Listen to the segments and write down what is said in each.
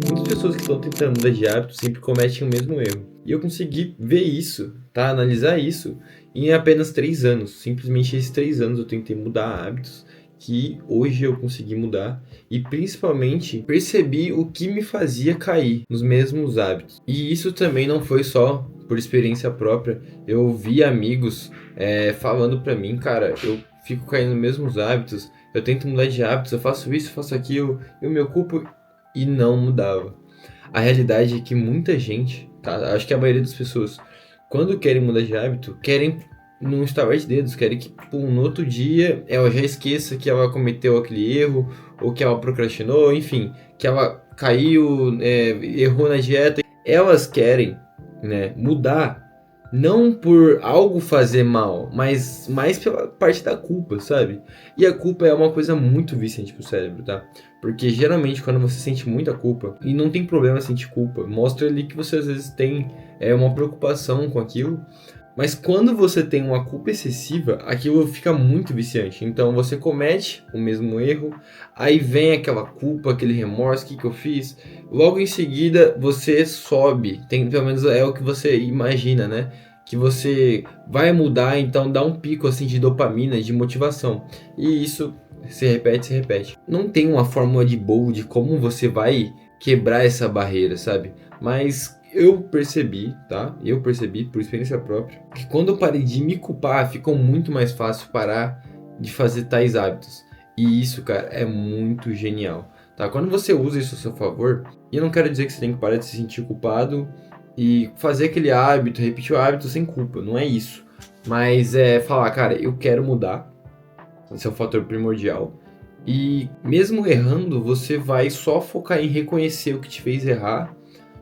muitas pessoas que estão tentando mudar de hábito sempre cometem o mesmo erro. E eu consegui ver isso, tá? Analisar isso em apenas 3 anos. Simplesmente esses 3 anos eu tentei mudar hábitos que hoje eu consegui mudar e principalmente percebi o que me fazia cair nos mesmos hábitos. E isso também não foi só por experiência própria. Eu vi amigos falando pra mim, cara, eu fico caindo nos mesmos hábitos, eu tento mudar de hábitos, eu faço isso, faço aquilo, eu me ocupo e não mudava. A realidade é que muita gente, tá? Acho que a maioria das pessoas, quando querem mudar de hábito, querem num estalar de dedos, querem que no outro dia ela já esqueça que ela cometeu aquele erro, ou que ela procrastinou, enfim, que ela caiu, errou na dieta. Elas querem, né, mudar não por algo fazer mal, mas mais pela parte da culpa, sabe? E a culpa é uma coisa muito viciante pro cérebro, tá? Porque geralmente quando você sente muita culpa, e não tem problema sentir culpa, mostra ali que você às vezes tem uma preocupação com aquilo, mas quando você tem uma culpa excessiva, aquilo fica muito viciante. Então você comete o mesmo erro, aí vem aquela culpa, aquele remorso, o que eu fiz? Logo em seguida você sobe, pelo menos é o que você imagina, né? Que você vai mudar, então dá um pico assim de dopamina, de motivação. E isso se repete, se repete. Não tem uma fórmula de bolo de como você vai quebrar essa barreira, sabe? Mas eu percebi, tá? Eu percebi por experiência própria que quando eu parei de me culpar, ficou muito mais fácil parar de fazer tais hábitos. E isso, cara, é muito genial, tá? Quando você usa isso a seu favor, e eu não quero dizer que você tem que parar de se sentir culpado e fazer aquele hábito, repetir o hábito sem culpa, não é isso. Mas é falar, cara, eu quero mudar, esse é o fator primordial. E mesmo errando, você vai só focar em reconhecer o que te fez errar,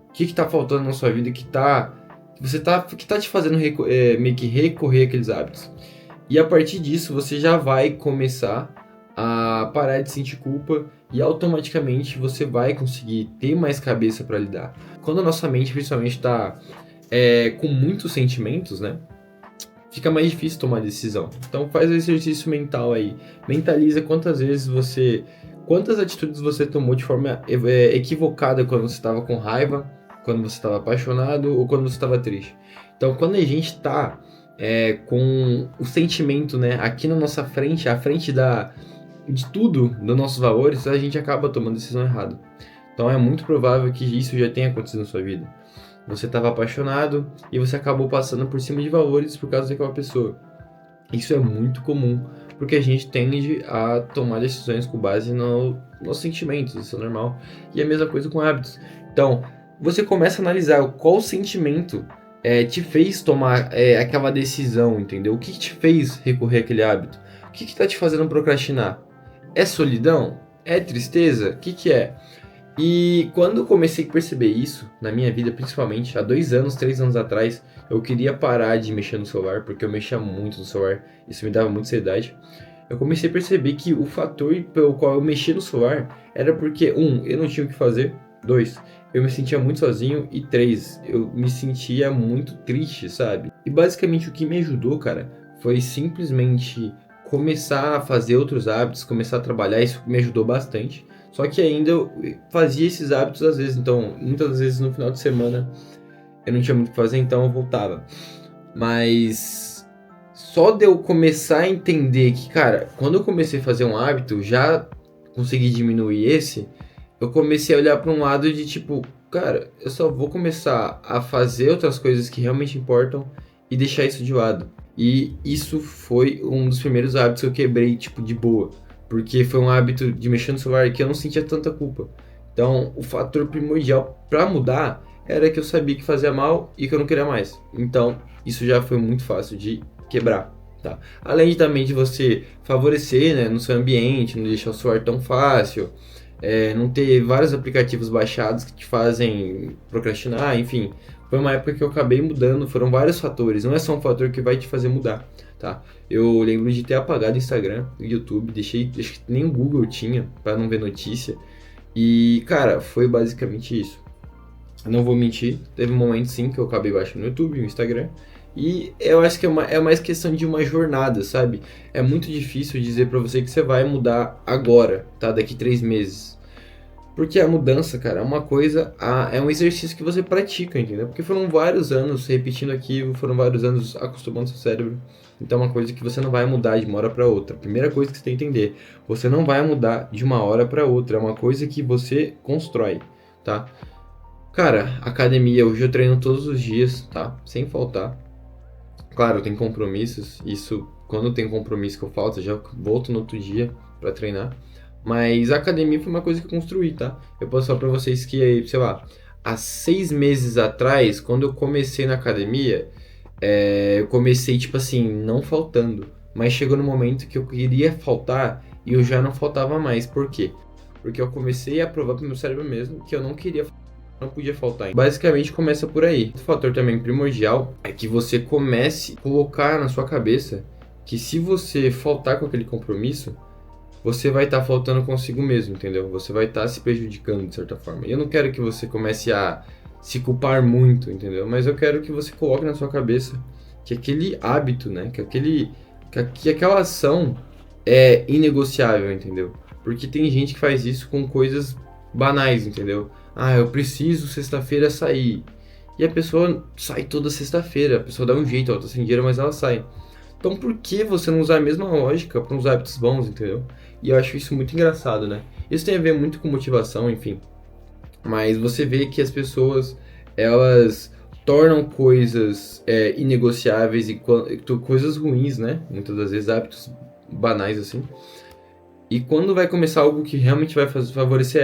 o que tá faltando na sua vida, que tá te fazendo meio que recorrer àqueles hábitos. E a partir disso, você já vai começar a parar de sentir culpa e automaticamente você vai conseguir ter mais cabeça para lidar. Quando a nossa mente principalmente está com muitos sentimentos, né? Fica mais difícil tomar decisão. Então faz o exercício mental aí. Mentaliza quantas atitudes você tomou de forma equivocada quando você estava com raiva, quando você estava apaixonado ou quando você estava triste. Então quando a gente está com o sentimento, né, aqui na nossa frente, à frente de tudo, dos nossos valores, a gente acaba tomando decisão errada. Então é muito provável que isso já tenha acontecido na sua vida. Você estava apaixonado e você acabou passando por cima de valores por causa daquela pessoa. Isso é muito comum, porque a gente tende a tomar decisões com base nos sentimentos, isso é normal. E a mesma coisa com hábitos. Então, você começa a analisar qual sentimento te fez tomar aquela decisão, entendeu? O que te fez recorrer àquele hábito? O que está te fazendo procrastinar? É solidão? É tristeza? O que é? E quando eu comecei a perceber isso, na minha vida principalmente, há 2 anos, 3 anos atrás, eu queria parar de mexer no celular, porque eu mexia muito no celular, isso me dava muita ansiedade. Eu comecei a perceber que o fator pelo qual eu mexia no celular era porque, 1, eu não tinha o que fazer, 2, eu me sentia muito sozinho, e 3, eu me sentia muito triste, sabe? E basicamente o que me ajudou, cara, foi simplesmente começar a fazer outros hábitos, começar a trabalhar, isso me ajudou bastante. Só que ainda eu fazia esses hábitos às vezes, então muitas vezes no final de semana eu não tinha muito o que fazer, então eu voltava. Mas só de eu começar a entender que, cara, quando eu comecei a fazer um hábito, já consegui diminuir eu comecei a olhar para um lado de tipo, cara, eu só vou começar a fazer outras coisas que realmente importam e deixar isso de lado. E isso foi um dos primeiros hábitos que eu quebrei, tipo, de boa. Porque foi um hábito de mexer no celular que eu não sentia tanta culpa. Então, o fator primordial para mudar era que eu sabia que fazia mal e que eu não queria mais. Então, isso já foi muito fácil de quebrar, tá? Além também de você favorecer, né, no seu ambiente, não deixar o celular tão fácil, não ter vários aplicativos baixados que te fazem procrastinar, enfim. Foi uma época que eu acabei mudando, foram vários fatores, não é só um fator que vai te fazer mudar, tá? Eu lembro de ter apagado o Instagram, o YouTube, deixei, acho que nem o Google tinha, pra não ver notícia. E, cara, foi basicamente isso. Eu não vou mentir, teve um momento sim que eu acabei baixando o YouTube, o Instagram. E eu acho que é mais questão de uma jornada, sabe? É muito difícil dizer pra você que você vai mudar agora, tá? Daqui 3 meses. Porque a mudança, cara, é uma coisa, é um exercício que você pratica, entendeu? Porque foram vários anos repetindo aquilo, foram vários anos acostumando seu cérebro. Então é uma coisa que você não vai mudar de uma hora para outra. Primeira coisa que você tem que entender, você não vai mudar de uma hora para outra, é uma coisa que você constrói, tá? Cara, academia, hoje eu treino todos os dias, tá? Sem faltar. Claro, tem compromissos, isso quando tem compromisso que eu falto, eu já volto no outro dia para treinar. Mas a academia foi uma coisa que eu construí, tá? Eu posso falar pra vocês que, sei lá, há 6 meses atrás, quando eu comecei na academia, eu comecei, tipo assim, não faltando. Mas chegou no momento que eu queria faltar e eu já não faltava mais. Por quê? Porque eu comecei a provar pro meu cérebro mesmo que eu não queria, não podia faltar. Basicamente começa por aí. Outro fator também primordial é que você comece a colocar na sua cabeça que se você faltar com aquele compromisso, você vai estar faltando consigo mesmo, entendeu? Você vai estar se prejudicando de certa forma. E eu não quero que você comece a se culpar muito, entendeu? Mas eu quero que você coloque na sua cabeça que aquele hábito, né? Que aquela ação é inegociável, entendeu? Porque tem gente que faz isso com coisas banais, entendeu? Ah, eu preciso sexta-feira sair. E a pessoa sai toda sexta-feira. A pessoa dá um jeito, ela tá sem dinheiro, mas ela sai. Então por que você não usar a mesma lógica para uns hábitos bons, entendeu? E eu acho isso muito engraçado, né? Isso tem a ver muito com motivação, enfim. Mas você vê que as pessoas, elas tornam coisas inegociáveis e coisas ruins, né? Muitas das vezes hábitos banais assim. E quando vai começar algo que realmente vai favorecer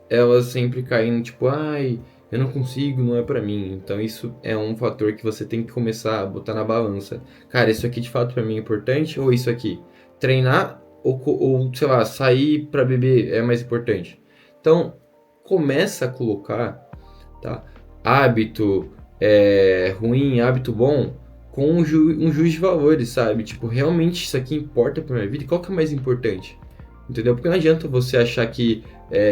elas sempre caem tipo, ai, eu não consigo, não é pra mim. Então isso é um fator que você tem que começar a botar na balança. Cara, isso aqui de fato pra mim é importante ou isso aqui? Treinar ou sei lá, sair pra beber é mais importante. Então, começa a colocar, tá? Hábito ruim, hábito bom, com um juiz de valores, sabe? Tipo, realmente isso aqui importa pra minha vida? E qual que é mais importante? Entendeu? Porque não adianta você achar que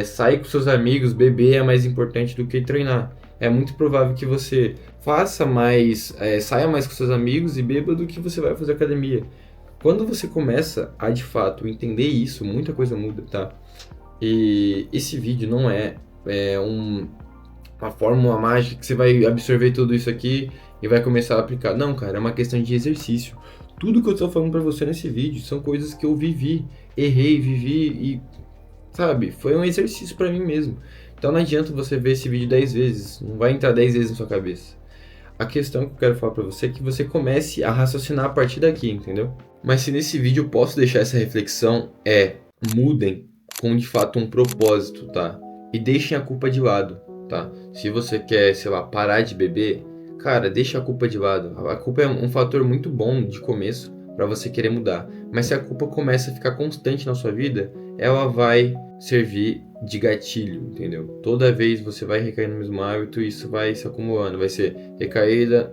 sair com seus amigos, beber é mais importante do que treinar. É muito provável que você faça mais, saia mais com seus amigos e beba do que você vai fazer academia. Quando você começa a de fato entender isso, muita coisa muda, tá? E esse vídeo não uma fórmula mágica que você vai absorver tudo isso aqui e vai começar a aplicar. Não, cara, é uma questão de exercício. Tudo que eu tô falando pra você nesse vídeo são coisas que eu vivi, errei, vivi e, sabe, foi um exercício pra mim mesmo. Então não adianta você ver esse vídeo 10 vezes, não vai entrar 10 vezes na sua cabeça. A questão que eu quero falar pra você é que você comece a raciocinar a partir daqui, entendeu? Mas se nesse vídeo eu posso deixar essa reflexão, mudem com de fato um propósito, tá? E deixem a culpa de lado, tá? Se você quer, sei lá, parar de beber, cara, deixa a culpa de lado. A culpa é um fator muito bom de começo para você querer mudar. Mas se a culpa começa a ficar constante na sua vida, ela vai servir de gatilho, entendeu? Toda vez você vai recair no mesmo hábito, isso vai se acumulando, vai ser recaída,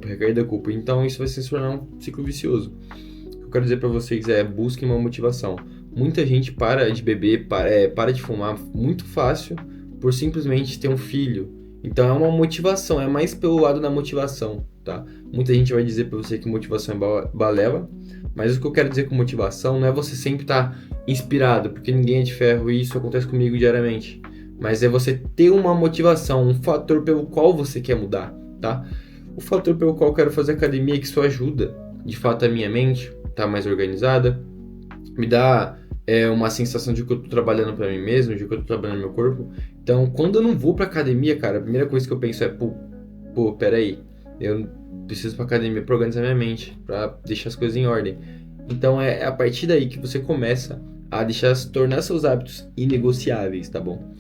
recaída, culpa. Então isso vai se tornar um ciclo vicioso. O que eu quero dizer para vocês busquem uma motivação. Muita gente para de beber, para de fumar muito fácil por simplesmente ter um filho. Então é uma motivação, é mais pelo lado da motivação, tá? Muita gente vai dizer pra você que motivação é balela, mas o que eu quero dizer com motivação não é você sempre estar inspirado, porque ninguém é de ferro e isso acontece comigo diariamente. Mas é você ter uma motivação, um fator pelo qual você quer mudar, tá? O fator pelo qual eu quero fazer academia é que isso ajuda, de fato, a minha mente tá mais organizada, me dá uma sensação de que eu tô trabalhando pra mim mesmo, de que eu tô trabalhando no meu corpo. Então, quando eu não vou pra academia, cara, a primeira coisa que eu penso é, peraí, eu preciso pra academia pra organizar minha mente, pra deixar as coisas em ordem. Então, é a partir daí que você começa a tornar seus hábitos inegociáveis, tá bom?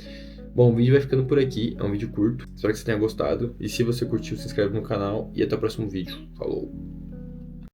Bom, o vídeo vai ficando por aqui, é um vídeo curto, espero que você tenha gostado. E se você curtiu, se inscreve no canal e até o próximo vídeo. Falou!